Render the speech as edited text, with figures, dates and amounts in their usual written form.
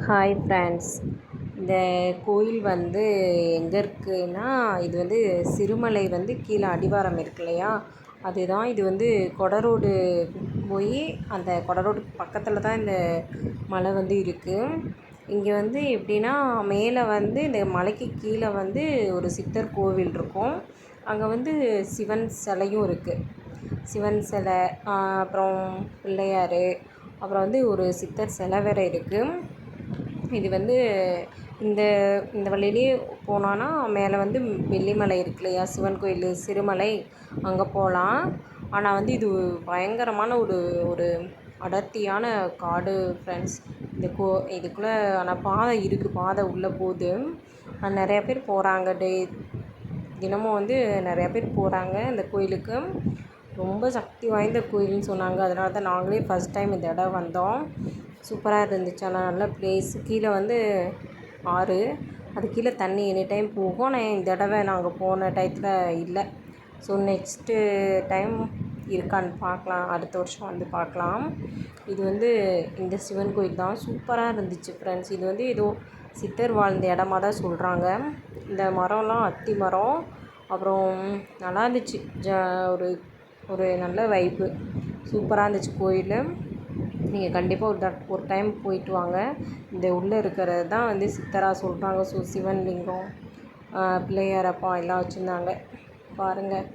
Hi friends. இந்த கோயில் வந்து எங்கே இருக்குன்னா, இது வந்து சிறுமலை வந்து கீழே அடிவாரம் இருக்கு இல்லையா, அதுதான். இது வந்து கொடரோடு போய் அந்த கொடரோடுக்கு பக்கத்தில் தான் இந்த மலை வந்து இருக்குது. இங்கே வந்து எப்படின்னா, மேலே வந்து இந்த மலைக்கு கீழே வந்து ஒரு சித்தர் கோவில் இருக்கும். அங்கே வந்து சிவன் சிலையும் இருக்குது. சிவன் சிலை, அப்புறம் பிள்ளையார், அப்புறம் வந்து ஒரு சித்தர் சிலை வேறு இருக்குது. இது வந்து இந்த இந்த வழியிலே போனோன்னா மேலே வந்து வெள்ளிமலை இருக்கு இல்லையா, சிவன் கோயில் சிறுமலை, அங்கே போகலாம். ஆனால் வந்து இது பயங்கரமான ஒரு ஒரு அடர்த்தியான காடு ஃப்ரெண்ட்ஸ். இதுக்குள்ளே ஆனால் பாதை இருக்குது, பாதை உள்ளே போகுது. நிறையா பேர் போகிறாங்க, தினமும் வந்து நிறையா பேர் போகிறாங்க இந்த கோயிலுக்கு. ரொம்ப சக்தி வாய்ந்த கோயில்னு சொன்னாங்க. அதனால தான் நாங்களே ஃபஸ்ட் டைம் இந்த இடம் வந்தோம். சூப்பராக இருந்துச்சு. ஆனால் நல்ல ப்ளேஸ். கீழே வந்து ஆறு, அது கீழே தண்ணி எனி டைம் போகும். ஆனால் இந்த தடவை நாங்கள் போன டயத்தில் இல்லை. ஸோ நெக்ஸ்ட்டு டைம் இருக்கான்னு பார்க்கலாம், அடுத்த வருஷம் வந்து பார்க்கலாம். இது வந்து இந்த சிவன் கோயில் தான். சூப்பராக இருந்துச்சு ஃப்ரெண்ட்ஸ். இது வந்து ஏதோ சித்தர் வாழ்ந்த இடமா தான் சொல்கிறாங்க. இந்த மரம்லாம் அத்தி மரம். அப்புறம் நல்லா இருந்துச்சு. ஒரு ஒரு நல்ல வைப்பு. சூப்பராக இருந்துச்சு கோயில். நீங்கள் கண்டிப்பாக ஒரு டைம் போயிட்டு வாங்க. இந்த உள்ளே இருக்கிறது தான் வந்து சித்தராக சொல்கிறாங்க. ஸோ சிவன் லிங்கம், பிள்ளையார் அப்பா எல்லாம் வச்சுருந்தாங்க பாருங்கள்.